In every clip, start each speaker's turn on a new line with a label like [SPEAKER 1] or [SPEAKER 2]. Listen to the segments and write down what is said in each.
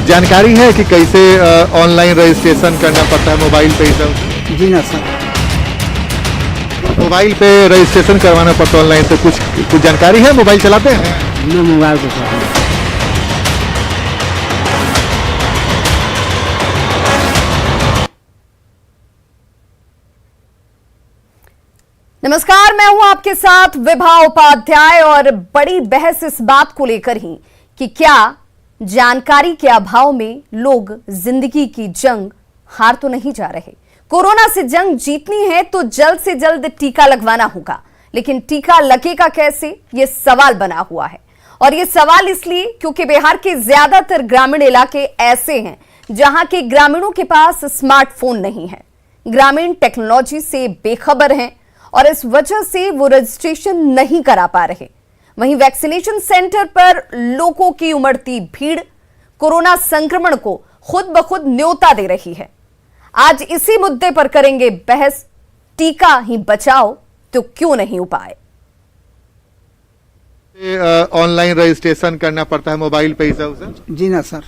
[SPEAKER 1] जानकारी है कि कैसे ऑनलाइन रजिस्ट्रेशन करना पड़ता है मोबाइल पे ही सब?
[SPEAKER 2] जी ना सर।
[SPEAKER 1] मोबाइल पे रजिस्ट्रेशन करवाना पड़ता है ऑनलाइन, तो कुछ जानकारी है? मोबाइल चलाते हैं?
[SPEAKER 2] मैं मोबाइल पे सर।
[SPEAKER 3] नमस्कार, मैं हूं आपके साथ विभा उपाध्याय और बड़ी बहस इस बात को लेकर ही कि क्या जानकारी के अभाव में लोग जिंदगी की जंग हार तो नहीं जा रहे। कोरोना से जंग जीतनी है तो जल्द से जल्द टीका लगवाना होगा, लेकिन टीका लगेगा कैसे, यह सवाल बना हुआ है। और यह सवाल इसलिए क्योंकि बिहार के ज्यादातर ग्रामीण इलाके ऐसे हैं जहां के ग्रामीणों के पास स्मार्टफोन नहीं है, ग्रामीण टेक्नोलॉजी से बेखबर हैं और इस वजह से वो रजिस्ट्रेशन नहीं करा पा रहे। वहीं वैक्सीनेशन सेंटर पर लोगों की उमड़ती भीड़ कोरोना संक्रमण को खुद ब खुद न्योता दे रही है। आज इसी मुद्दे पर करेंगे बहस। टीका ही बचाओ तो क्यों नहीं उपाय।
[SPEAKER 1] ऑनलाइन रजिस्ट्रेशन करना पड़ता है मोबाइल पे ही सब?
[SPEAKER 2] जी ना सर।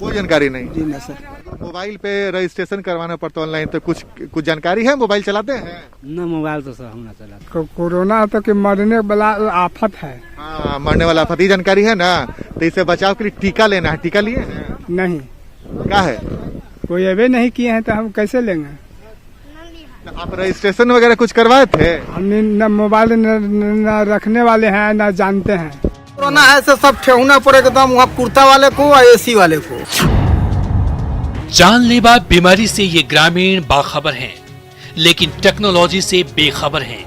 [SPEAKER 1] कोई जानकारी नहीं?
[SPEAKER 2] जी ना सर।
[SPEAKER 1] मोबाइल पे रजिस्ट्रेशन करवाना पड़ता है ऑनलाइन, तो कुछ जानकारी है? मोबाइल चलाते हैं?
[SPEAKER 2] ना मोबाइल तो सर हम ना चलाते। कोरोना तो कि मरने वाला आफत है।
[SPEAKER 1] हाँ, मरने वाला आफत, ये जानकारी है ना। तो इससे बचाव के लिए टीका लेना है। टीका लिए हैं?
[SPEAKER 2] नहीं।
[SPEAKER 1] क्या है?
[SPEAKER 2] कोई अभी नहीं किए हैं तो हम कैसे लेंगे?
[SPEAKER 1] आप रजिस्ट्रेशन वगैरह कुछ करवाए थे?
[SPEAKER 2] हम न मोबाइल न रखने वाले हैं न जानते हैं।
[SPEAKER 4] कोरोना है से सब ठेहुना पर एकदम वहाँ कुर्ता वाले को और एसी वाले को।
[SPEAKER 5] जानलेवा बीमारी से ये ग्रामीण बाखबर हैं, लेकिन टेक्नोलॉजी से बेखबर हैं।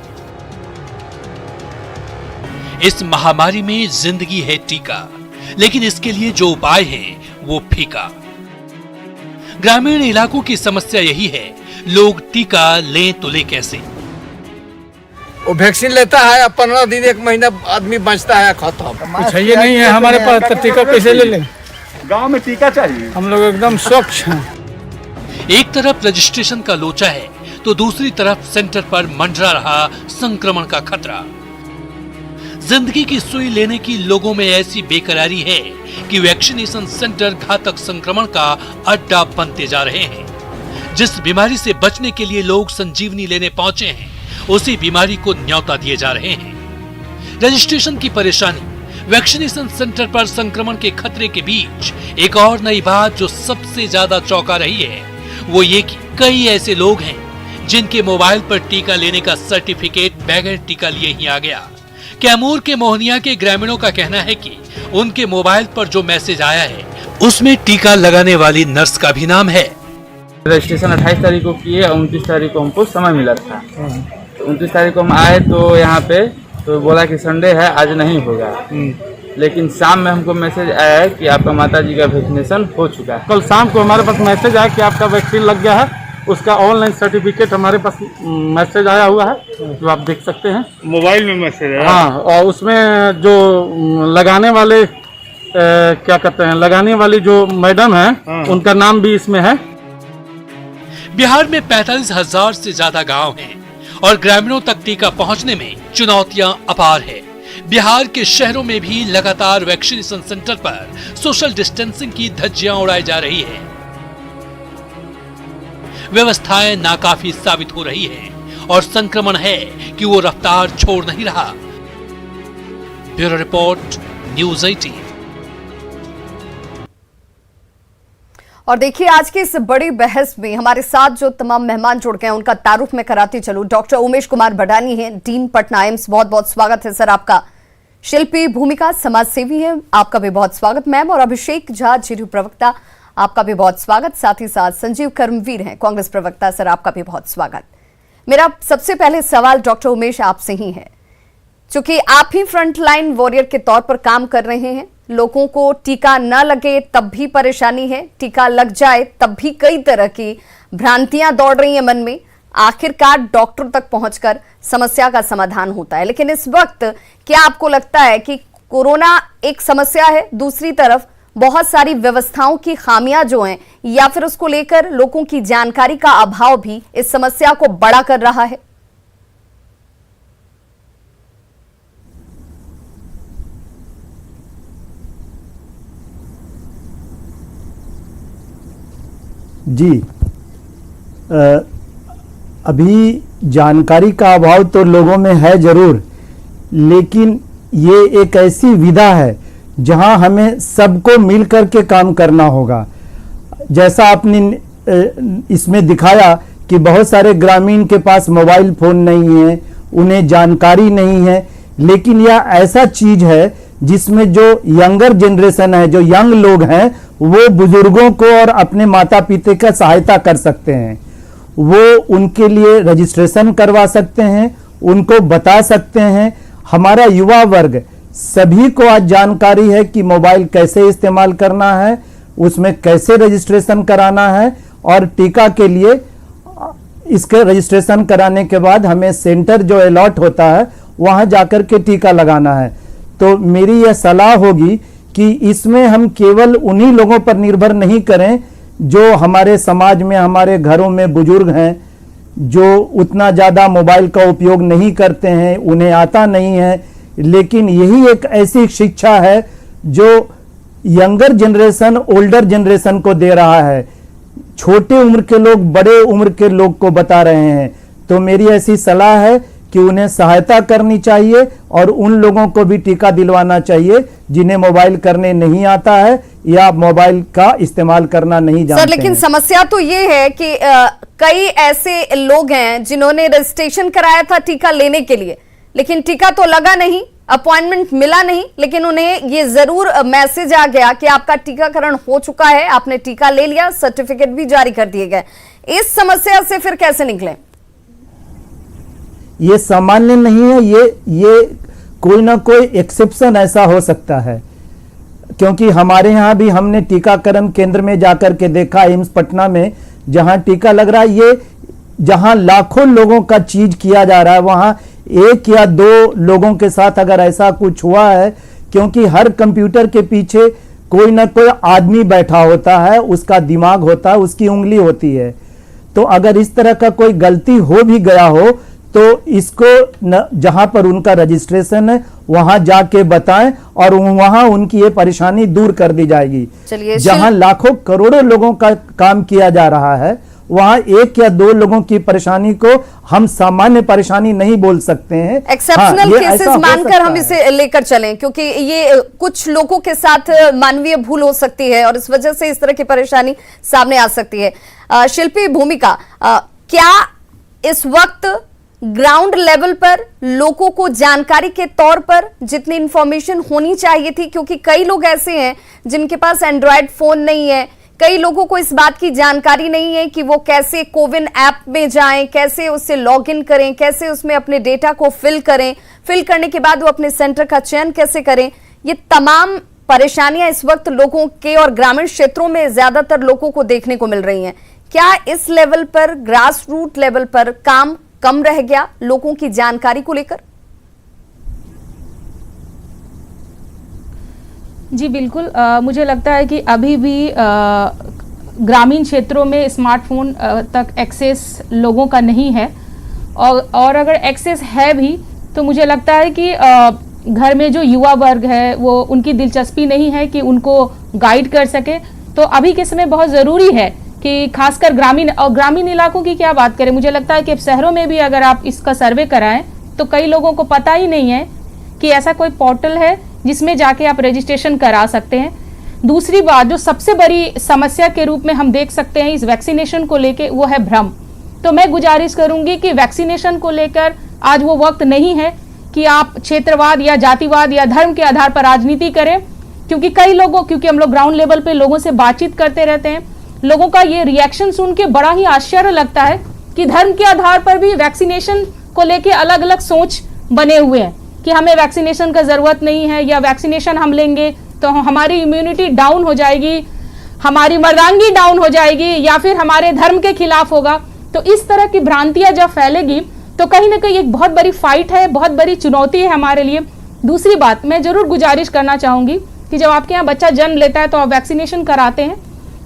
[SPEAKER 5] इस महामारी में जिंदगी है टीका, लेकिन इसके लिए जो उपाय हैं वो फीका। ग्रामीण इलाकों की समस्या यही है, लोग टीका लें तो ले कैसे।
[SPEAKER 4] वो वैक्सीन लेता है 15 दिन 1 महीना आदमी बचता है, खत्म।
[SPEAKER 2] कुछ ये नहीं है हमारे पास, तो टीका कैसे ले लें?
[SPEAKER 1] गांव में टीका चाहिए।
[SPEAKER 2] हम लोग एकदम स्वच्छ हैं।
[SPEAKER 5] एक तरफ रजिस्ट्रेशन का लोचा है तो दूसरी तरफ सेंटर पर मंडरा रहा संक्रमण का खतरा। जिंदगी की सुई लेने की लोगों में ऐसी बेकरारी है कि वैक्सीनेशन सेंटर घातक संक्रमण का अड्डा बनते जा रहे हैं। जिस बीमारी से बचने के लिए लोग संजीवनी लेने पहुंचे हैं, उसी बीमारी को न्योता दिए जा रहे हैं। रजिस्ट्रेशन की परेशानी, वैक्सीनेशन सेंटर पर संक्रमण के खतरे के बीच एक और नई बात जो सबसे ज्यादा चौंका रही है वो ये कि कई ऐसे लोग हैं जिनके मोबाइल पर टीका लेने का सर्टिफिकेट बगैर टीका लिए ही आ गया। कैमूर के मोहनिया के ग्रामीणों का कहना है कि उनके मोबाइल पर जो मैसेज आया है उसमें टीका लगाने वाली नर्स का भी नाम है।
[SPEAKER 6] रजिस्ट्रेशन 28 तारीख को किए और 29 तारीख को हमको समय मिला था। 29 तारीख को हम आए तो यहाँ पे तो बोला कि संडे है आज नहीं होगा, लेकिन शाम में हमको मैसेज आया है कि आपका माताजी का वैक्सीनेशन हो चुका है।
[SPEAKER 2] कल शाम को हमारे पास मैसेज आया कि आपका वैक्सीन लग गया है, उसका ऑनलाइन सर्टिफिकेट हमारे पास मैसेज आया हुआ है, जो आप देख सकते हैं
[SPEAKER 7] मोबाइल में मैसेज है।
[SPEAKER 2] हाँ, और उसमें जो लगाने वाले क्या कहते हैं, लगाने वाली जो मैडम है उनका नाम भी इसमें है।
[SPEAKER 5] बिहार में 45,000 से ज्यादा गांव हैं और ग्रामीणों तक टीका पहुंचने में चुनौतियां अपार है। बिहार के शहरों में भी लगातार वैक्सीनेशन सेंटर पर सोशल डिस्टेंसिंग की धज्जियां उड़ाई जा रही है। व्यवस्थाएं नाकाफी साबित हो रही हैं और संक्रमण है कि वो रफ्तार छोड़ नहीं रहा। Bureau report, news 18।
[SPEAKER 3] और देखिए, आज की इस बड़ी बहस में हमारे साथ जो तमाम मेहमान जुड़ गए हैं उनका तारुफ में कराती चलूं। डॉक्टर उमेश कुमार भडानी हैं, डीन पटना एम्स, बहुत बहुत स्वागत है सर आपका। शिल्पी भूमिका समाज सेवी है, आपका भी बहुत स्वागत मैम। और अभिषेक झा, जेडीयू प्रवक्ता, आपका भी बहुत स्वागत। साथ ही साथ संजीव कर्मवीर हैं, कांग्रेस प्रवक्ता, सर आपका भी बहुत स्वागत। मेरा सबसे पहले सवाल डॉक्टर उमेश आपसे ही है, चूंकि आप ही फ्रंटलाइन वॉरियर के तौर पर काम कर रहे हैं। लोगों को टीका न लगे तब भी परेशानी है, टीका लग जाए तब भी कई तरह की भ्रांतियां दौड़ रही हैं मन में। आखिरकार डॉक्टर तक पहुंचकर समस्या का समाधान होता है, लेकिन इस वक्त क्या आपको लगता है कि कोरोना एक समस्या है, दूसरी तरफ बहुत सारी व्यवस्थाओं की खामियां जो हैं, या फिर उसको लेकर लोगों की जानकारी का अभाव भी इस समस्या को बड़ा कर रहा है?
[SPEAKER 7] जी, अभी जानकारी का अभाव तो लोगों में है जरूर, लेकिन ये एक ऐसी विधा है जहां हमें सबको मिलकर के काम करना होगा। जैसा आपने इसमें दिखाया कि बहुत सारे ग्रामीण के पास मोबाइल फोन नहीं है, उन्हें जानकारी नहीं है, लेकिन यह ऐसा चीज है जिसमें जो यंगर जनरेशन है, जो यंग लोग हैं, वो बुजुर्गों को और अपने माता पिता का सहायता कर सकते हैं। वो उनके लिए रजिस्ट्रेशन करवा सकते हैं, उनको बता सकते हैं। हमारा युवा वर्ग सभी को आज जानकारी है कि मोबाइल कैसे इस्तेमाल करना है, उसमें कैसे रजिस्ट्रेशन कराना है, और टीका के लिए इसके रजिस्ट्रेशन कराने के बाद हमें सेंटर जो अलॉट होता है वहां जाकर के टीका लगाना है। तो मेरी यह सलाह होगी कि इसमें हम केवल उन्हीं लोगों पर निर्भर नहीं करें जो हमारे समाज में, हमारे घरों में बुजुर्ग हैं, जो उतना ज़्यादा मोबाइल का उपयोग नहीं करते हैं, उन्हें आता नहीं है, लेकिन यही एक ऐसी शिक्षा है जो यंगर जनरेशन ओल्डर जनरेशन को दे रहा है। छोटे उम्र के लोग बड़े उम्र के लोग को बता रहे हैं। तो मेरी ऐसी सलाह है कि उन्हें सहायता करनी चाहिए और उन लोगों को भी टीका दिलवाना चाहिए जिन्हें मोबाइल करने नहीं आता है या मोबाइल का इस्तेमाल करना नहीं जानते
[SPEAKER 3] सर, लेकिन समस्या तो ये है कि कई ऐसे लोग हैं जिन्होंने रजिस्ट्रेशन कराया था टीका लेने के लिए, लेकिन टीका तो लगा नहीं, अपॉइंटमेंट मिला नहीं, लेकिन उन्हें ये जरूर मैसेज आ गया कि आपका टीकाकरण हो चुका है, आपने टीका ले लिया, सर्टिफिकेट भी जारी कर दिए गए। इस समस्या से फिर कैसे निकलें?
[SPEAKER 7] ये सामान्य नहीं है, ये कोई ना कोई एक्सेप्शन ऐसा हो सकता है, क्योंकि हमारे यहाँ भी हमने टीकाकरण केंद्र में जाकर के देखा, एम्स पटना में जहां टीका लग रहा है, ये जहां लाखों लोगों का चीज किया जा रहा है, वहां एक या दो लोगों के साथ अगर ऐसा कुछ हुआ है, क्योंकि हर कंप्यूटर के पीछे कोई ना कोई आदमी बैठा होता है, उसका दिमाग होता है, उसकी उंगली होती है। तो अगर इस तरह का कोई गलती हो भी गया हो तो इसको जहां पर उनका रजिस्ट्रेशन है वहां जाके बताएं और वहां उनकी ये परेशानी दूर कर दी जाएगी। जहां लाखों करोड़ों लोगों का काम किया जा रहा है, वहां एक या दो लोगों की परेशानी को हम सामान्य परेशानी नहीं बोल सकते हैं।
[SPEAKER 3] एक्सेप्शनल केसेस मानकर हम इसे लेकर चलें, क्योंकि ये कुछ लोगों के साथ मानवीय भूल हो सकती है और इस वजह से इस तरह की परेशानी सामने आ सकती है। शिल्पी भूमिका, क्या इस वक्त ग्राउंड लेवल पर लोगों को जानकारी के तौर पर जितनी इंफॉर्मेशन होनी चाहिए थी, क्योंकि कई लोग ऐसे हैं जिनके पास एंड्रॉयड फोन नहीं है, कई लोगों को इस बात की जानकारी नहीं है कि वो कैसे कोविन ऐप में जाएं, कैसे उससे लॉगिन करें, कैसे उसमें अपने डेटा को फिल करें, फिल करने के बाद वो अपने सेंटर का चयन कैसे करें। ये तमाम परेशानियां इस वक्त लोगों के और ग्रामीण क्षेत्रों में ज्यादातर लोगों को देखने को मिल रही हैं। क्या इस लेवल पर, ग्रास रूट लेवल पर काम कम रह गया लोगों की जानकारी को लेकर?
[SPEAKER 8] जी बिल्कुल, मुझे लगता है कि अभी भी ग्रामीण क्षेत्रों में स्मार्टफोन तक एक्सेस लोगों का नहीं है, और अगर एक्सेस है भी तो मुझे लगता है कि घर में जो युवा वर्ग है वो उनकी दिलचस्पी नहीं है कि उनको गाइड कर सके। तो अभी के समय बहुत ज़रूरी है कि खासकर ग्रामीण इलाकों की क्या बात करें, मुझे लगता है कि शहरों में भी अगर आप इसका सर्वे कराएं तो कई लोगों को पता ही नहीं है कि ऐसा कोई पोर्टल है जिसमें जाके आप रजिस्ट्रेशन करा सकते हैं। दूसरी बात जो सबसे बड़ी समस्या के रूप में हम देख सकते हैं इस वैक्सीनेशन को लेके, वो है भ्रम। तो मैं गुजारिश करूंगी कि वैक्सीनेशन को लेकर आज वो वक्त नहीं है कि आप क्षेत्रवाद या जातिवाद या धर्म के आधार पर राजनीति करें, क्योंकि हम लोग ग्राउंड लेवल पे लोगों से बातचीत करते रहते हैं, लोगों का ये रिएक्शन सुन के बड़ा ही आश्चर्य लगता है कि धर्म के आधार पर भी वैक्सीनेशन को लेके अलग अलग सोच बने हुए हैं कि हमें वैक्सीनेशन का जरूरत नहीं है, या वैक्सीनेशन हम लेंगे तो हमारी इम्यूनिटी डाउन हो जाएगी, हमारी मर्दांगी डाउन हो जाएगी, या फिर हमारे धर्म के खिलाफ होगा। तो इस तरह की भ्रांतियां जब फैलेगी तो कहीं ना कहीं एक बहुत बड़ी फाइट है, बहुत बड़ी चुनौती है हमारे लिए। दूसरी बात मैं जरूर गुजारिश करना चाहूंगी कि जब आपके यहाँ बच्चा जन्म लेता है तो आप वैक्सीनेशन कराते हैं,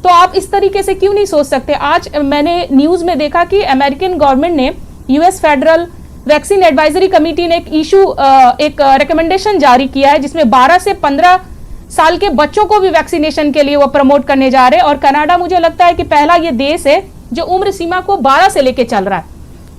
[SPEAKER 8] तो आप इस तरीके से क्यों नहीं सोच सकते। आज मैंने न्यूज में देखा कि अमेरिकन गवर्नमेंट ने, US federal vaccine advisory committee ने एक रिकमेंडेशन जारी किया है जिसमें 12 से 15 साल के बच्चों को भी वैक्सीनेशन के लिए वो प्रमोट करने जा रहे हैं। और कनाडा मुझे लगता है कि पहला ये देश है जो उम्र सीमा को 12 से लेके चल रहा है।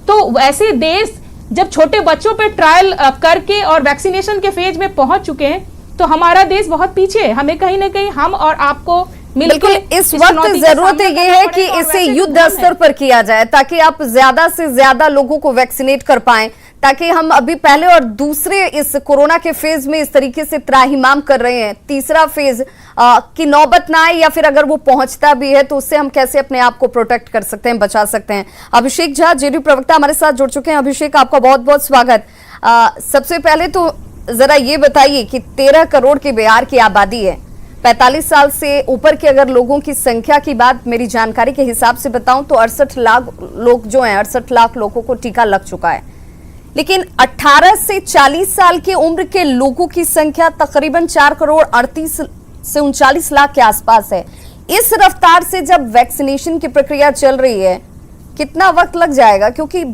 [SPEAKER 8] तो ऐसे देश जब छोटे बच्चों पे ट्रायल करके और वैक्सीनेशन के फेज में पहुंच चुके हैं, तो हमारा देश बहुत पीछे है। हमें कहीं ना कहीं हम और आपको
[SPEAKER 3] बिल्कुल इस वक्त जरूरत ये है कि इसे युद्ध स्तर पर किया जाए, ताकि आप ज्यादा से ज्यादा लोगों को वैक्सीनेट कर पाएं, ताकि हम अभी पहले और दूसरे इस कोरोना के फेज में इस तरीके से त्राहिमाम कर रहे हैं, तीसरा फेज की नौबत ना आए, या फिर अगर वो पहुंचता भी है तो उससे हम कैसे अपने आप को प्रोटेक्ट कर सकते हैं, बचा सकते हैं। अभिषेक झा, जेडीयू प्रवक्ता, हमारे साथ जुड़ चुके हैं। अभिषेक, आपका बहुत बहुत स्वागत। सबसे पहले तो जरा ये बताइए कि 13 करोड़ की बिहार की आबादी है, 45 साल से ऊपर के अगर लोगों की संख्या की बात मेरी जानकारी के हिसाब से बताऊं तो 68 लाख लोग जो हैं, 68 लाख लोगों को टीका लग चुका है। लेकिन 18 से 40 साल की उम्र के लोगों की संख्या तकरीबन 4 करोड़ 38 से 39 लाख के आसपास है। इस रफ्तार से जब वैक्सीनेशन की प्रक्रिया चल रही है, कितना वक्त लग जाएगा? क्योंकि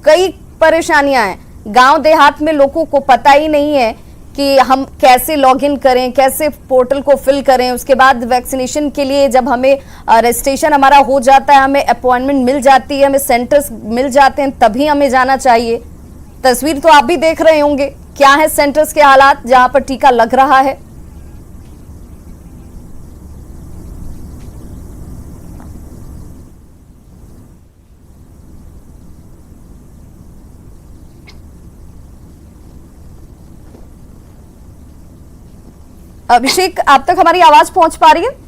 [SPEAKER 3] कई परेशानियां हैं, गांव देहात में लोगों को पता ही नहीं है कि हम कैसे लॉगिन करें, कैसे पोर्टल को फिल करें। उसके बाद वैक्सीनेशन के लिए जब हमें रजिस्ट्रेशन हमारा हो जाता है, हमें अपॉइंटमेंट मिल जाती है, हमें सेंटर्स मिल जाते हैं, तभी हमें जाना चाहिए। तस्वीर तो आप भी देख रहे होंगे, क्या है सेंटर्स के हालात जहां पर टीका लग रहा है। अभिषेक, आप तक हमारी आवाज पहुंच पा रही है?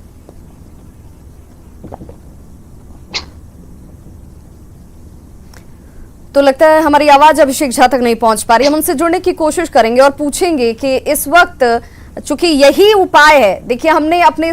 [SPEAKER 3] तो लगता है हमारी आवाज अभिषेक झा तक नहीं पहुंच पा रही है। हम उनसे जुड़ने की कोशिश करेंगे और पूछेंगे कि इस वक्त चूंकि यही उपाय है, देखिए हमने अपने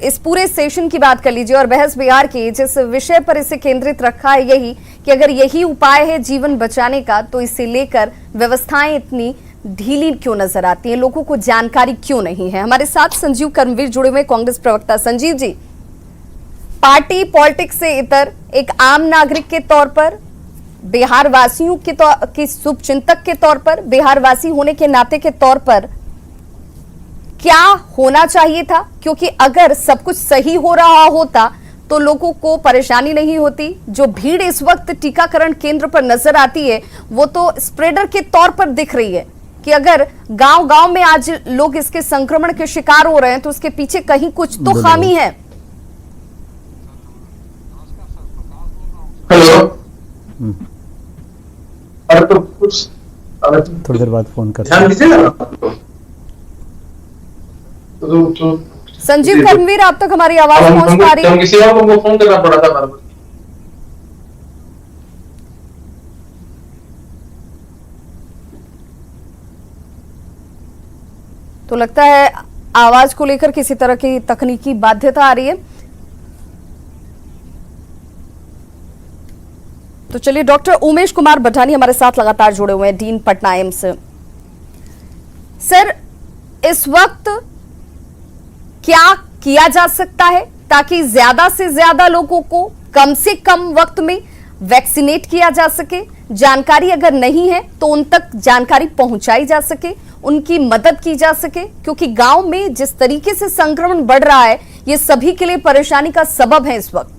[SPEAKER 3] इस पूरे सेशन की बात कर लीजिए और बहस बिहार की जिस विषय पर इसे केंद्रित रखा है यही कि अगर यही उपाय है जीवन बचाने का, तो इसे लेकर व्यवस्थाएं इतनी ढीली क्यों नजर आती है, लोगों को जानकारी क्यों नहीं है। हमारे साथ संजीव कर्मवीर जुड़े हुए, कांग्रेस प्रवक्ता। संजीव जी, पार्टी पॉलिटिक्स से इतर एक आम नागरिक के तौर पर, बिहार वासियों की शुभचिंतक के तौर पर, बिहार वासी होने के नाते के तौर पर क्या होना चाहिए था? क्योंकि अगर सब कुछ सही हो रहा होता तो लोगों को परेशानी नहीं होती। जो भीड़ इस वक्त टीकाकरण केंद्र पर नजर आती है वो तो स्प्रेडर के तौर पर दिख रही है कि अगर गांव-गांव में आज लोग इसके संक्रमण के शिकार हो रहे हैं तो उसके पीछे कहीं कुछ तो खामी है।
[SPEAKER 9] हेलो, अरे तो कुछ
[SPEAKER 7] थोड़ी देर बाद फोन कर
[SPEAKER 9] ध्यान दीजिएगा। तो
[SPEAKER 3] संजीव कर्मवीर, आप तक हमारी आवाज पहुंच पा रही है?
[SPEAKER 9] किसी और को फोन करना पड़ा था बार-बार।
[SPEAKER 3] तो लगता है आवाज को लेकर किसी तरह की तकनीकी बाध्यता आ रही है। तो चलिए, डॉक्टर उमेश कुमार बठानी हमारे साथ लगातार जुड़े हुए हैं, डीन पटना एम्स। सर, इस वक्त क्या किया जा सकता है ताकि ज्यादा से ज्यादा लोगों को कम से कम वक्त में वैक्सीनेट किया जा सके? जानकारी अगर नहीं है तो उन तक जानकारी पहुंचाई जा सके, उनकी मदद की जा सके, क्योंकि गांव में जिस तरीके से संक्रमण बढ़ रहा है ये सभी के लिए परेशानी का सबब है इस वक्त।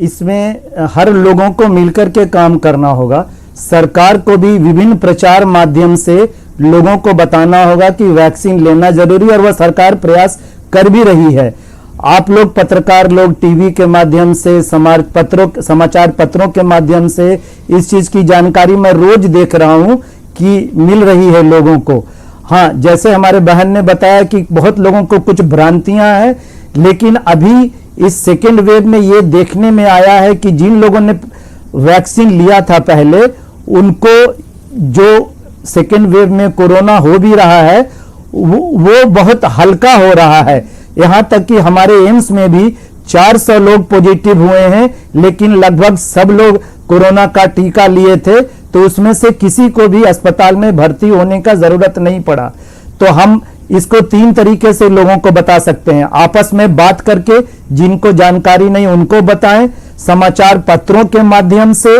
[SPEAKER 7] इसमें हर लोगों को मिलकर के काम करना होगा। सरकार को भी विभिन्न प्रचार माध्यम से लोगों को बताना होगा कि वैक्सीन लेना जरूरी है और वह सरकार प्रयास कर भी रही है। आप लोग पत्रकार लोग टीवी के माध्यम से, समाचार पत्रों के माध्यम से इस चीज की जानकारी मैं रोज देख रहा हूं कि मिल रही है लोगों को। हाँ, जैसे हमारे बहन ने बताया कि बहुत लोगों को कुछ भ्रांतियां हैं, लेकिन अभी इस सेकेंड वेव में ये देखने में आया है कि जिन लोगों ने वैक्सीन लिया था पहले, उनको जो सेकेंड वेव में कोरोना हो भी रहा है वो बहुत हल्का हो रहा है। यहां तक कि हमारे एम्स में भी 400 लोग पॉजिटिव हुए हैं, लेकिन लगभग सब लोग कोरोना का टीका लिए थे, तो उसमें से किसी को भी अस्पताल में भर्ती होने का जरूरत नहीं पड़ा। तो हम इसको 3 तरीके से लोगों को बता सकते हैं। आपस में बात करके, जिनको जानकारी नहीं उनको बताएं, समाचार पत्रों के माध्यम से,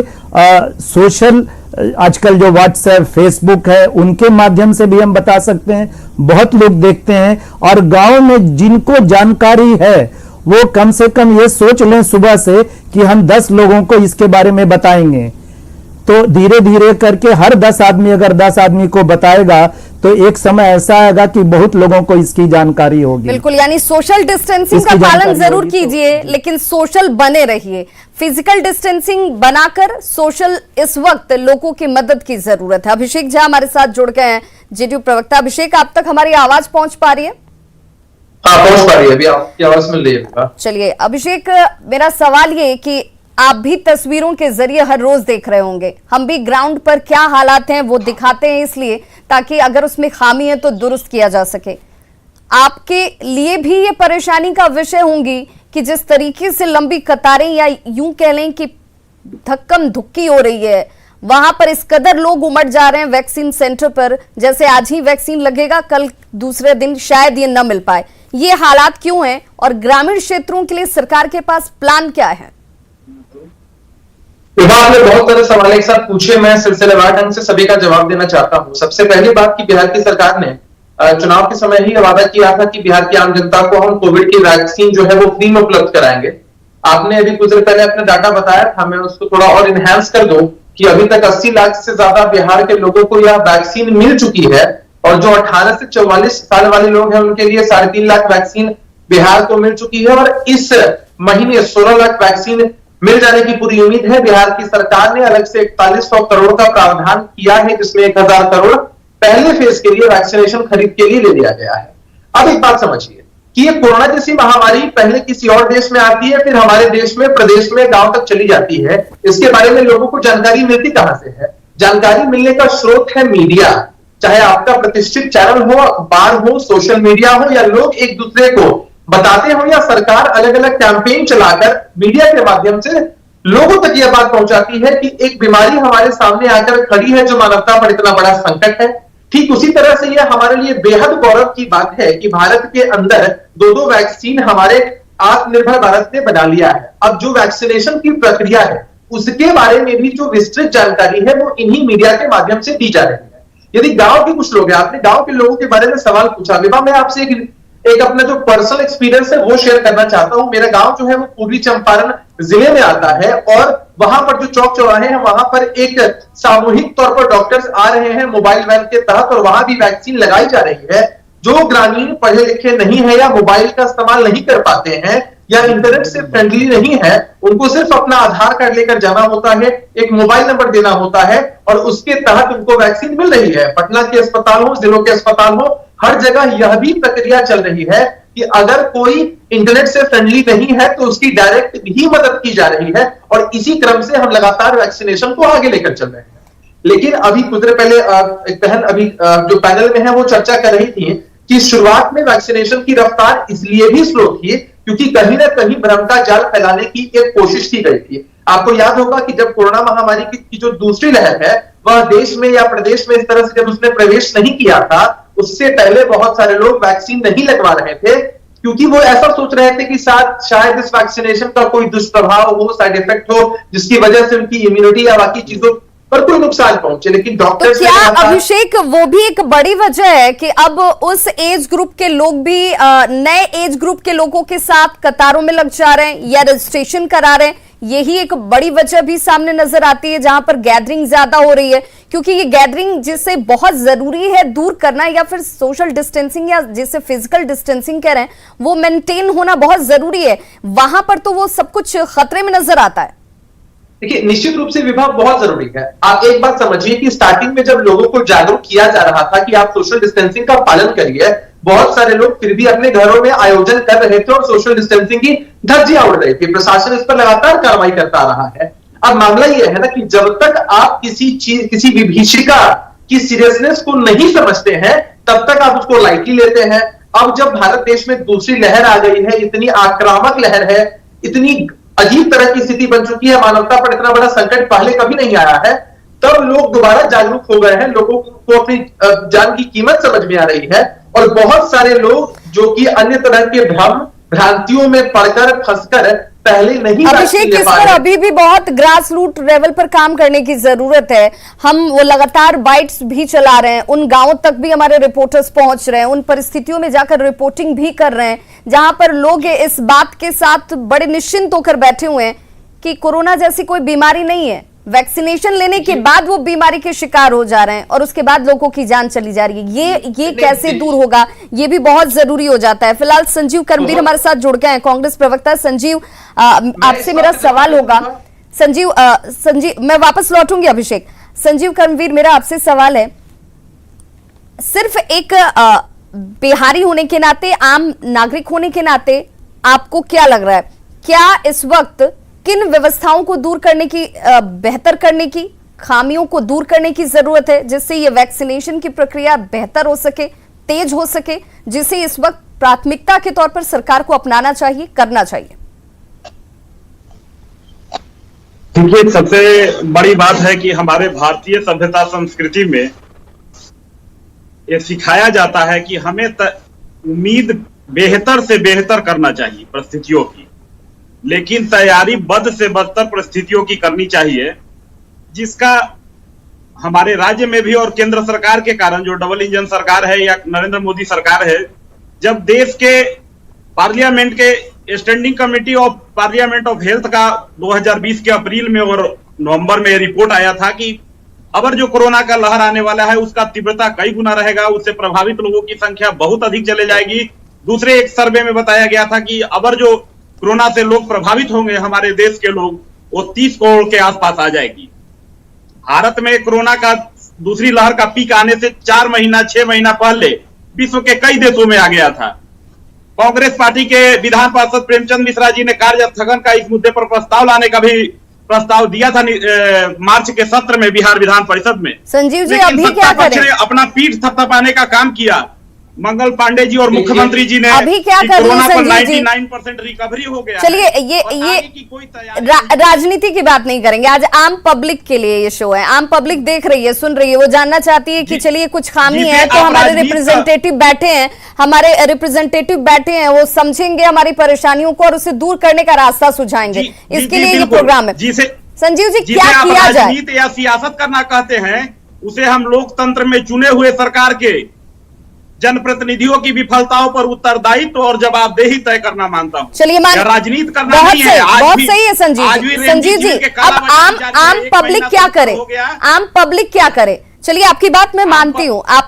[SPEAKER 7] सोशल आजकल जो व्हाट्सएप फेसबुक है उनके माध्यम से भी हम बता सकते हैं, बहुत लोग देखते हैं। और गांव में जिनको जानकारी है वो कम से कम ये सोच लें सुबह से कि हम 10 लोगों को इसके बारे में बताएंगे, तो धीरे धीरे करके हर 10 आदमी अगर 10 आदमी को बताएगा तो एक समय ऐसा आएगा कि बहुत लोगों को इसकी जानकारी होगी।
[SPEAKER 3] बिल्कुल, यानी सोशल डिस्टेंसिंग का पालन जरूर कीजिए, लेकिन सोशल बने रहिए। फिजिकल डिस्टेंसिंग बनाकर सोशल इस वक्त लोगों की मदद की जरूरत है। अभिषेक झा हमारे साथ जुड़ गए हैं, जेडीयू प्रवक्ता। अभिषेक, आप तक हमारी आवाज पहुंच पा रही है?
[SPEAKER 9] हाँ, पहुंच पा रही है, अभी आपकी आवाज मिल रही है।
[SPEAKER 3] चलिए अभिषेक, मेरा सवाल ये कि आप भी तस्वीरों के जरिए हर रोज देख रहे होंगे, हम भी ग्राउंड पर क्या हालात हैं वो दिखाते हैं, इसलिए ताकि अगर उसमें खामी है तो दुरुस्त किया जा सके। आपके लिए भी ये परेशानी का विषय होंगी कि जिस तरीके से लंबी कतारें या यूं कह लें कि धक्कम धुक्की हो रही है, वहां पर इस कदर लोग उमड़ जा रहे हैं वैक्सीन सेंटर पर, जैसे आज ही वैक्सीन लगेगा, कल दूसरे दिन शायद ये न मिल पाए। ये हालात क्यों हैं और ग्रामीण क्षेत्रों के लिए सरकार के पास प्लान क्या है?
[SPEAKER 9] आपने बहुत सारे सवाल एक साथ पूछे, मैं सिलसिलेवार ढंग से सभी का जवाब देना चाहता हूं। सबसे पहली बात कि बिहार की सरकार ने चुनाव के समय ही वादा किया था कि बिहार की आम जनता को हम कोविड की वैक्सीन जो है वो फ्री में उपलब्ध कराएंगे। आपने अभी कुछ देर पहले अपने डाटा बताया था, मैं उसको थोड़ा और इनहेंस कर दूं कि अभी तक 80 लाख से ज्यादा बिहार के लोगों को यह वैक्सीन मिल चुकी है, और जो 18 से 44 साल वाले लोग हैं उनके लिए 3.5 लाख वैक्सीन बिहार को मिल चुकी है, और इस महीने 16 लाख वैक्सीन मिल जाने की पूरी उम्मीद है। बिहार की सरकार ने अलग से 4100 करोड़ का प्रावधान किया है, जिसमें 1000 करोड़ पहले फेज के लिए वैक्सीनेशन खरीद के लिए ले लिया गया है। अब एक बात समझिए कि ये कोरोना जैसी महामारी पहले किसी और देश में आती है, फिर हमारे देश में, प्रदेश में, गांव तक चली जाती है। इसके बारे में लोगों को जानकारी मिलती कहां से है? जानकारी मिलने का स्रोत है मीडिया, चाहे आपका प्रतिष्ठित चैनल हो, अखबार हो, सोशल मीडिया हो, या लोग एक दूसरे को बताते हो, या सरकार अलग अलग कैंपेन चलाकर मीडिया के माध्यम से लोगों तक यह बात पहुंचाती है कि एक बीमारी हमारे सामने आकर खड़ी है जो मानवता पर इतना बड़ा संकट है। ठीक उसी तरह से यह हमारे लिए बेहद गौरव की बात है कि भारत के अंदर 2 वैक्सीन हमारे आत्मनिर्भर भारत ने बना लिया है। अब जो वैक्सीनेशन की प्रक्रिया है उसके बारे में भी जो विस्तृत जानकारी है वो इन्हीं मीडिया के माध्यम से दी जा रही है। यदि गांव के कुछ लोग हैं, आपने गांव के लोगों के बारे में सवाल पूछा, विभा मैं आपसे एक अपना जो पर्सनल एक्सपीरियंस है वो शेयर करना चाहता हूं। मेरा गांव जो है वो पूर्वी चंपारण जिले में आता है, और वहां पर जो चौक चौराहे हैं वहां पर एक सामूहिक तौर पर डॉक्टर्स आ रहे हैं मोबाइल वैन के तहत, और वहां भी वैक्सीन लगाई जा रही है। जो ग्रामीण पढ़े लिखे नहीं है, या मोबाइल का इस्तेमाल नहीं कर पाते हैं, या इंटरनेट से फ्रेंडली नहीं है, उनको सिर्फ अपना आधार कार्ड लेकर जाना होता है, एक मोबाइल नंबर देना होता है, और उसके तहत उनको वैक्सीन मिल रही है। पटना के अस्पताल हो, जिलों के अस्पताल हो, हर जगह यह भी प्रक्रिया चल रही है कि अगर कोई इंटरनेट से फ्रेंडली नहीं है तो उसकी डायरेक्ट भी मदद की जा रही है, और इसी क्रम से हम लगातार वैक्सीनेशन को आगे लेकर चल रहे हैं। लेकिन अभी कुछ देर पहले एक बहन अभी जो पैनल में है वो चर्चा कर रही थी कि शुरुआत में वैक्सीनेशन की रफ्तार इसलिए भी स्लो थी क्योंकि कहीं ना कहीं भ्रम का जाल फैलाने की एक कोशिश की गई थी। आपको याद होगा कि जब कोरोना महामारी की जो दूसरी लहर है वह देश में या प्रदेश में इस तरह से जब उसने प्रवेश नहीं किया था, उससे पहले बहुत सारे लोग वैक्सीन नहीं लगवा रहे थे क्योंकि वो ऐसा सोच रहे थे कि शायद इस वैक्सीनेशन का कोई दुष्प्रभाव हो, साइड इफेक्ट हो, जिसकी वजह से उनकी इम्यूनिटी या बाकी चीजों पर कोई नुकसान पहुंचे। लेकिन डॉक्टर
[SPEAKER 3] तो क्या अभिषेक वो भी एक बड़ी वजह है कि अब उस एज ग्रुप के लोग भी नए एज ग्रुप के लोगों के साथ कतारों में लग जा रहे हैं या रजिस्ट्रेशन करा रहे हैं? यही एक बड़ी वजह भी सामने नजर आती है जहां पर गैदरिंग ज्यादा हो रही है, क्योंकि ये गैदरिंग जिसे बहुत जरूरी है दूर करना, या फिर सोशल डिस्टेंसिंग या जिसे फिजिकल डिस्टेंसिंग कह रहे हैं वो मेंटेन होना बहुत जरूरी है, वहां पर तो वो सब कुछ खतरे में नजर आता है।
[SPEAKER 9] देखिए, निश्चित रूप से विभाग बहुत जरूरी है। आप एक बात समझिए कि स्टार्टिंग में जब लोगों को जागरूक किया जा रहा था कि आप सोशल डिस्टेंसिंग का पालन करिए, बहुत सारे लोग फिर भी अपने घरों में आयोजन कर रहे थे और सोशल डिस्टेंसिंग की धज्जियां उड़ रही थी। प्रशासन इस पर लगातार कार्रवाई करता रहा है। अब मामला यह है ना कि जब तक आप किसी विभीषिका की सीरियसनेस को नहीं समझते हैं तब तक आप उसको लाइटली लेते हैं। अब जब भारत देश में दूसरी लहर आ गई है, इतनी आक्रामक लहर है, इतनी अजीब तरह की स्थिति बन चुकी है, मानवता पर इतना बड़ा संकट पहले कभी नहीं आया है, तब लोग दोबारा जागरूक हो गए हैं, लोगों को अपनी जान की कीमत समझ में आ रही है। और बहुत सारे लोग जो कि अन्य तरह के भ्रांतियों में पड़कर फंसकर पहले नहीं
[SPEAKER 3] अभिषेक, इस पर अभी भी बहुत ग्रास रूट लेवल पर काम करने की जरूरत है। हम वो लगातार बाइट्स भी चला रहे हैं, उन गांवों तक भी हमारे रिपोर्टर्स पहुंच रहे हैं, उन परिस्थितियों में जाकर रिपोर्टिंग भी कर रहे हैं जहां पर लोग इस बात के साथ बड़े निश्चिंत होकर बैठे हुए हैं कि कोरोना जैसी कोई बीमारी नहीं है। वैक्सीनेशन लेने के बाद वो बीमारी के शिकार हो जा रहे हैं और उसके बाद लोगों की जान चली जा रही है। ये कैसे दूर होगा, ये भी बहुत जरूरी हो जाता है। फिलहाल संजीव कर्मवीर हमारे साथ जुड़ गए हैं, कांग्रेस प्रवक्ता। संजीव, आपसे मेरा सवाल होगा। संजीव, मैं वापस लौटूंगी अभिषेक। संजीव कर्मवीर, मेरा आपसे सवाल है, सिर्फ एक बिहारी होने के नाते, आम नागरिक होने के नाते आपको क्या लग रहा है, क्या इस वक्त किन व्यवस्थाओं को दूर करने की, बेहतर करने की, खामियों को दूर करने की जरूरत है जिससे ये वैक्सीनेशन की प्रक्रिया बेहतर हो सके, तेज हो सके, जिसे इस वक्त प्राथमिकता के तौर पर सरकार को अपनाना चाहिए, करना चाहिए?
[SPEAKER 10] देखिए, सबसे बड़ी बात है कि हमारे भारतीय सभ्यता संस्कृति में ये सिखाया जाता है कि हमें उम्मीद बेहतर से बेहतर करना चाहिए परिस्थितियों की, लेकिन तैयारी बद से बदतर परिस्थितियों की करनी चाहिए, जिसका हमारे राज्य में भी और केंद्र सरकार के कारण, जो डबल इंजन सरकार है या नरेंद्र मोदी सरकार है, जब देश के पार्लियामेंट के standing committee of parliament of health का 2020 के अप्रैल में और नवंबर में रिपोर्ट आया था कि अबर जो कोरोना का लहर आने वाला है उसका तीव्रता कई गुना रहेगा, उससे प्रभावित लोगों की संख्या बहुत अधिक चले जाएगी। दूसरे एक सर्वे में बताया गया था कि अबर जो कोरोना से लोग प्रभावित होंगे, हमारे देश के लोग, वो 30 करोड़ के आसपास आ जाएगी। भारत में कोरोना का दूसरी लहर का पीक आने से 4 महीना 6 महीना पहले विश्व के कई देशों में आ गया था। कांग्रेस पार्टी के विधान पार्षद प्रेमचंद मिश्रा जी ने कार्य स्थगन का इस मुद्दे पर प्रस्ताव लाने का भी प्रस्ताव दिया था मार्च के सत्र में बिहार विधान परिषद में।
[SPEAKER 3] संजीव जी, अभी क्या करें?
[SPEAKER 10] अपना पीठ थपथपाने का काम किया। मंगल पांडे जी और मुख्यमंत्री जी ने
[SPEAKER 3] अभी क्या कर रहे हैं संजीव जी?
[SPEAKER 10] 99% रिकवरी हो गया।
[SPEAKER 3] चलिए, ये राजनीति की बात नहीं करेंगे, आज आम पब्लिक के लिए ये शो है। आम पब्लिक देख रही है, सुन रही है, वो जानना चाहती है कि चलिए कुछ खामी है तो हमारे रिप्रेजेंटेटिव बैठे हैं, वो समझेंगे हमारी परेशानियों को और उसे दूर करने का रास्ता सुझाएंगे। इसके लिए ये प्रोग्राम है। संजीव जी, क्या किया जाए?
[SPEAKER 10] राजनीति या सियासत करना कहते हैं, उसे हम लोकतंत्र में चुने हुए सरकार के जनप्रतिनिधियों की विफलताओं पर उत्तरदायित्व और जवाबदेही तय करना मानता हूं।
[SPEAKER 3] चलिए,
[SPEAKER 10] राजनीति करना नहीं है।
[SPEAKER 3] बहुत सही है संजीव जी। अब आम पब्लिक क्या करे? आम पब्लिक क्या करे? चलिए, आपकी बात मैं मानती हूँ, आप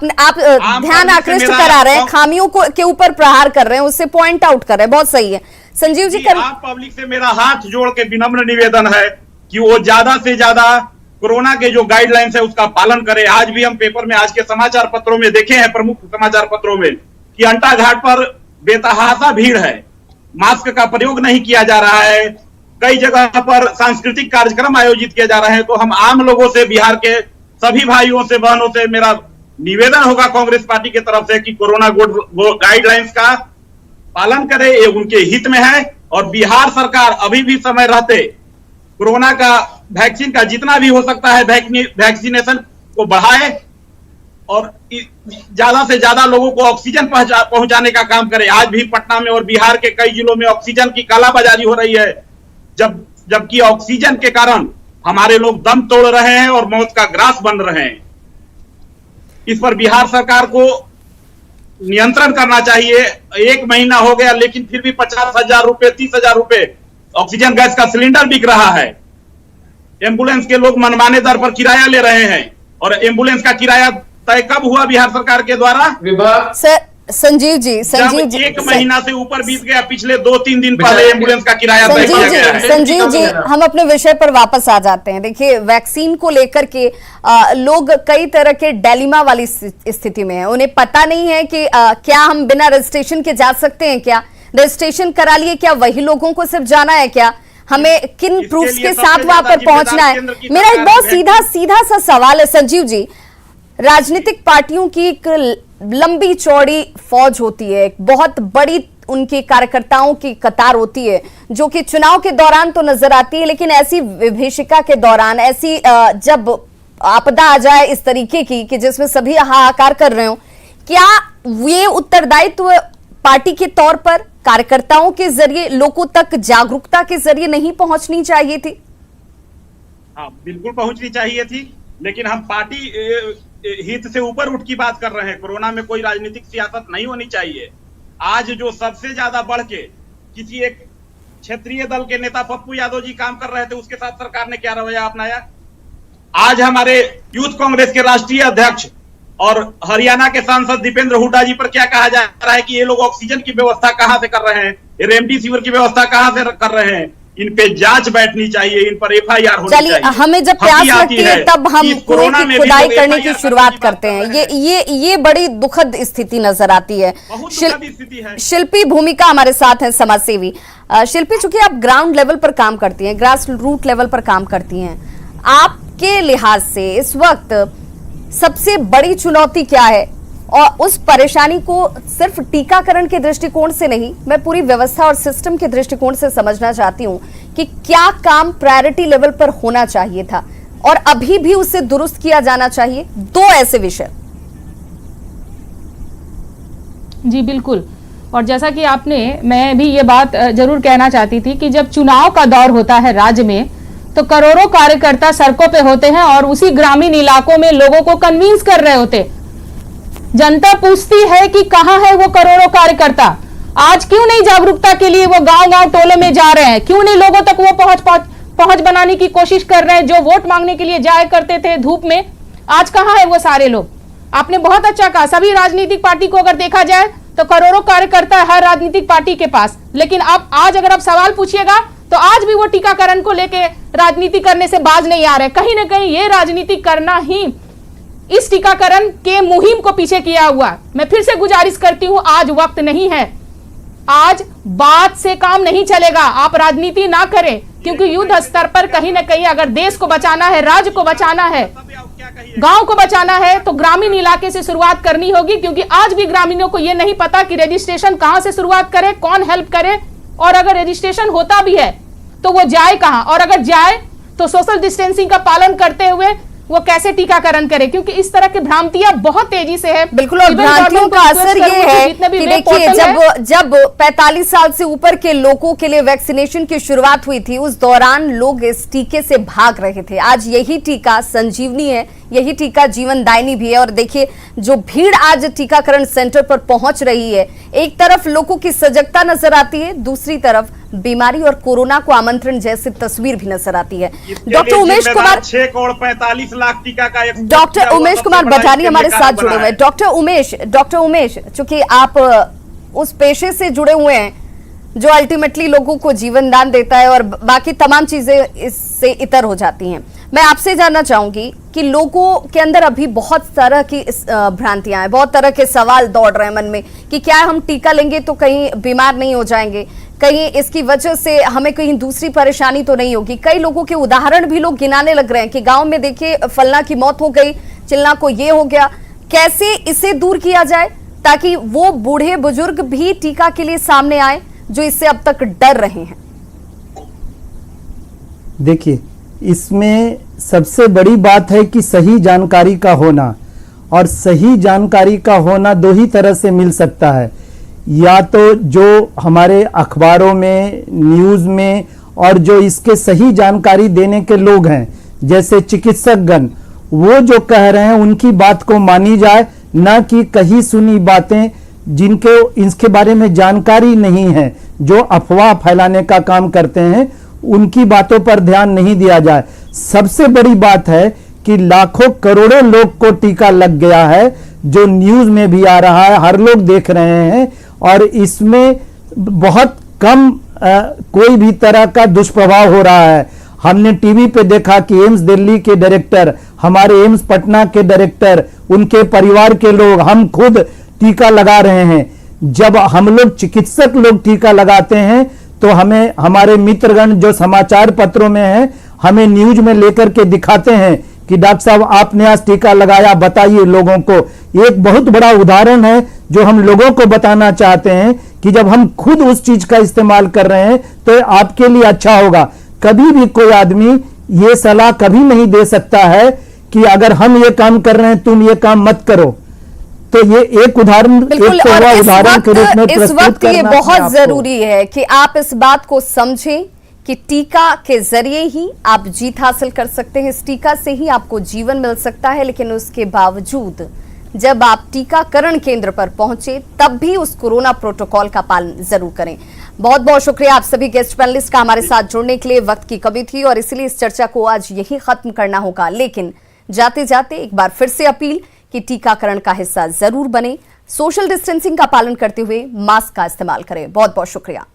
[SPEAKER 3] ध्यान आकृष्ट करा रहे हैं, खामियों के ऊपर प्रहार कर रहे हैं, उससे पॉइंट आउट कर रहे हैं, बहुत सही है। संजीव जी,
[SPEAKER 10] आम पब्लिक से मेरा हाथ जोड़ के विनम्र निवेदन है कि वो ज्यादा से ज्यादा कोरोना के जो गाइडलाइंस है उसका पालन करें। आज भी हम पेपर में, आज के समाचार पत्रों में देखे हैं, प्रमुख समाचार पत्रों में, कि अंटा घाट पर बेतहाशा भीड़ है, मास्क का प्रयोग नहीं किया जा रहा है, कई जगह पर सांस्कृतिक कार्यक्रम आयोजित किए जा रहे हैं। तो हम आम लोगों से, बिहार के सभी भाइयों से, बहनों से मेरा निवेदन होगा कांग्रेस पार्टी की तरफ से कि कोरोना गाइडलाइंस का पालन करे, ये उनके हित में है। और बिहार सरकार अभी भी समय रहते कोरोना का वैक्सीन का जितना भी हो सकता है वैक्सीनेशन को बढ़ाए और ज्यादा से ज्यादा लोगों को ऑक्सीजन पहुंचाने का काम करे। आज भी पटना में और बिहार के कई जिलों में ऑक्सीजन की कालाबाजारी हो रही है, जबकि ऑक्सीजन के कारण हमारे लोग दम तोड़ रहे हैं और मौत का ग्रास बन रहे हैं। इस पर बिहार सरकार को नियंत्रण करना चाहिए। 1 महीना हो गया लेकिन फिर भी 50,000 रुपए, 30,000 रुपए ऑक्सीजन गैस का सिलेंडर बिक रहा है। एम्बुलेंस के लोग मनमाने दर पर किराया ले रहे हैं और एम्बुलेंस का किराया तय कब हुआ बिहार सरकार के द्वारा?
[SPEAKER 3] संजीव जी,
[SPEAKER 10] 1 महीना से ऊपर बीत गया, पिछले 2-3 दिन पहले एम्बुलेंस का किराया तय किया गया है।
[SPEAKER 3] संजीव जी, हम अपने विषय पर वापस आ जाते हैं। देखिए, वैक्सीन को लेकर के लोग कई तरह के डायलेमा वाली स्थिति में हैं। उन्हें पता नहीं है कि क्या हम बिना रजिस्ट्रेशन के जा सकते हैं, क्या रजिस्ट्रेशन करा लिए, क्या वही लोगों को सिर्फ जाना है, क्या हमें किन प्रूफ्स के साथ वहां पर पहुंचना है? मेरा एक बहुत सीधा सा सवाल है संजीव जी, राजनीतिक पार्टियों की एक लंबी चौड़ी फौज होती है, एक बहुत बड़ी उनके कार्यकर्ताओं की कतार होती है जो कि चुनाव के दौरान तो नजर आती है, लेकिन ऐसी विभीषिका के दौरान, ऐसी जब आपदा आ जाए इस तरीके की कि जिसमें सभी हाहाकार कर रहे हो, क्या ये उत्तरदायित्व पार्टी के तौर पर कार्यकर्ताओं के जरिए, लोगों तक जागरूकता के जरिए नहीं पहुंचनी चाहिए थी?
[SPEAKER 10] हाँ, बिल्कुल पहुंचनी चाहिए थी, लेकिन हम पार्टी हित से ऊपर उठ की बात कर रहे हैं। कोरोना में कोई राजनीतिक सियासत नहीं होनी चाहिए। आज जो सबसे ज्यादा बढ़ के किसी एक क्षेत्रीय दल के नेता पप्पू यादव जी काम कर रहे थे, उसके साथ सरकार ने क्या रवैया अपनाया। आज हमारे यूथ कांग्रेस के राष्ट्रीय अध्यक्ष और हरियाणा के सांसद दीपेंद्र हुड्डा जी पर क्या कहा जा रहा है कि ये लोग ऑक्सीजन की व्यवस्था कहां से कर रहे हैं, रेमडेसिविर की व्यवस्था कहां से कर रहे हैं। इन पे जांच बैठनी चाहिए, इन पर FIR होनी चाहिए।
[SPEAKER 3] चलिए, हमें जब प्यास लगती है तब हम कुएं की खुदाई करने की शुरुआत करते हैं। ये बड़ी दुखद स्थिति नजर आती है। शिल्पी भूमिका हमारे साथ हैं, समाजसेवी। शिल्पी, चूंकि आप ग्राउंड लेवल पर काम करती हैं, ग्रास रूट लेवल पर काम करती हैं, आपके लिहाज से इस वक्त सबसे बड़ी चुनौती क्या है? और उस परेशानी को सिर्फ टीकाकरण के दृष्टिकोण से नहीं, मैं पूरी व्यवस्था और सिस्टम के दृष्टिकोण से समझना चाहती हूं कि क्या काम प्रायोरिटी लेवल पर होना चाहिए था और अभी भी उसे दुरुस्त किया जाना चाहिए। 2 ऐसे विषय।
[SPEAKER 8] जी बिल्कुल, और जैसा कि मैं भी ये बात जरूर कहना चाहती थी कि जब चुनाव का दौर होता है राज्य में, तो करोड़ों कार्यकर्ता सड़कों पे होते हैं और उसी ग्रामीण इलाकों में लोगों को कन्विंस कर रहे होते। जनता पूछती है कि कहां है वो करोड़ों कार्यकर्ता? आज क्यों नहीं जागरूकता के लिए वो गांव-गांव टोलों में जा रहे हैं? क्यों नहीं लोगों तक वो पहुंच बनाने की कोशिश कर रहे हैं जो वोट मांगने के लिए जाया करते थे धूप में? आज कहां है वो सारे लोग? आपने बहुत अच्छा कहा, सभी राजनीतिक पार्टी को अगर देखा जाए तो करोड़ों कार्यकर्ता है हर राजनीतिक पार्टी के पास, लेकिन अब आज अगर आप सवाल पूछिएगा तो आज भी वो टीकाकरण को लेके राजनीति करने से बाज नहीं आ रहे। कहीं ना कहीं ये राजनीति करना ही इस टीकाकरण के मुहिम को पीछे किया हुआ। मैं फिर से गुजारिश करती हूं, आज वक्त नहीं है, आज बात से काम नहीं चलेगा। आप राजनीति ना करें, क्योंकि युद्ध स्तर पर कहीं ना कहीं अगर देश को बचाना है, राज्य को बचाना है, गांव को बचाना है, तो ग्रामीण इलाके से शुरुआत करनी होगी। क्योंकि आज भी ग्रामीणों को यह नहीं पता कि रजिस्ट्रेशन कहां से शुरुआत करे, कौन हेल्प करे, और अगर रजिस्ट्रेशन होता भी है तो वो जाए कहां, और अगर जाए तो सोशल डिस्टेंसिंग का पालन करते हुए वो कैसे टीकाकरण करे, क्योंकि इस तरह की भ्रांतियां बहुत तेजी से है।
[SPEAKER 3] बिल्कुल, और भ्रांतियों का असर ये है कि देखिए, जब 45 साल से ऊपर के लोगों के लिए वैक्सीनेशन की शुरुआत हुई थी, उस दौरान लोग इस टीके से भाग रहे थे। आज यही टीका संजीवनी है, यही टीका जीवनदायिनी भी है। और देखिए, जो भीड़ आज टीकाकरण सेंटर पर पहुंच रही है, एक तरफ लोगों की सजगता नजर आती है, दूसरी तरफ बीमारी और कोरोना को आमंत्रण जैसी तस्वीर भी नजर आती है। डॉक्टर उमेश कुमार,
[SPEAKER 10] 6 करोड़ 45 लाख टीका का
[SPEAKER 3] डॉक्टर उमेश कुमार बटानी हमारे साथ जुड़े हुए हैं। डॉक्टर उमेश, चूंकि आप उस पेशे से जुड़े हुए हैं जो अल्टीमेटली लोगों को जीवन दान देता है और बाकी तमाम चीजें इससे इतर हो जाती हैं, मैं आपसे जानना चाहूंगी कि लोगों के अंदर अभी बहुत तरह की भ्रांतियां हैं, बहुत तरह के सवाल दौड़ रहे हैं मन में कि क्या हम टीका लेंगे तो कहीं बीमार नहीं हो जाएंगे, कहीं इसकी वजह से हमें कहीं दूसरी परेशानी तो नहीं होगी। कई लोगों के उदाहरण भी लोग गिनाने लग रहे हैं कि गांव में देखिए फलना की मौत हो गई, चिल्ला को ये हो गया। कैसे इसे दूर किया जाए ताकि वो बूढ़े बुजुर्ग भी टीका के लिए सामने आए जो इससे अब तक डर रहे हैं?
[SPEAKER 7] देखिए, इसमें सबसे बड़ी बात है कि सही जानकारी का होना, और सही जानकारी का होना 2 ही तरह से मिल सकता है। या तो जो हमारे अखबारों में, न्यूज़ में, और जो इसके सही जानकारी देने के लोग हैं जैसे चिकित्सकगण, वो जो कह रहे हैं उनकी बात को मानी जाए, ना कि कहीं सुनी बातें जिनके इसके बारे में जानकारी नहीं है, जो अफवाह फैलाने का काम करते हैं, उनकी बातों पर ध्यान नहीं दिया जाए। सबसे बड़ी बात है कि लाखों करोड़ों लोग को टीका लग गया है, जो न्यूज़ में भी आ रहा है, हर लोग देख रहे हैं, और इसमें बहुत कम कोई भी तरह का दुष्प्रभाव हो रहा है। हमने टीवी पे देखा कि एम्स दिल्ली के डायरेक्टर, हमारे एम्स पटना के डायरेक्टर, उनके परिवार के लोग, हम खुद टीका लगा रहे हैं। जब हम लोग चिकित्सक लोग टीका लगाते हैं तो हमें हमारे मित्रगण जो समाचार पत्रों में हैं, हमें न्यूज में लेकर के दिखाते हैं कि डॉक्टर साहब आपने आज टीका लगाया, बताइए लोगों को। एक बहुत बड़ा उदाहरण है जो हम लोगों को बताना चाहते हैं कि जब हम खुद उस चीज का इस्तेमाल कर रहे हैं तो आपके लिए अच्छा होगा। कभी भी कोई आदमी ये सलाह कभी नहीं दे सकता है कि अगर हम ये काम कर रहे हैं तुम ये काम मत करो। तो ये एक उदाहरण,
[SPEAKER 3] बिल्कुल,
[SPEAKER 7] एक तो
[SPEAKER 3] और
[SPEAKER 7] हुआ उदाहरण के रूप में
[SPEAKER 3] इस
[SPEAKER 7] प्रस्तुत
[SPEAKER 3] वक्त ये
[SPEAKER 7] करना है
[SPEAKER 3] बहुत
[SPEAKER 7] आपको।
[SPEAKER 3] जरूरी है कि आप इस बात को समझें कि टीका के जरिए ही आप जीत हासिल कर सकते हैं, इस टीका से ही आपको जीवन मिल सकता है। लेकिन उसके बावजूद जब आप टीकाकरण केंद्र पर पहुंचे तब भी उस कोरोना प्रोटोकॉल का पालन जरूर करें। बहुत बहुत शुक्रिया आप सभी गेस्ट पैनलिस्ट का हमारे साथ जुड़ने के लिए। वक्त की कमी थी और इसलिए इस चर्चा को आज यही खत्म करना होगा, लेकिन जाते जाते एक बार फिर से अपील कि टीकाकरण का हिस्सा जरूर बने, सोशल डिस्टेंसिंग का पालन करते हुए मास्क का इस्तेमाल करें। बहुत बहुत शुक्रिया।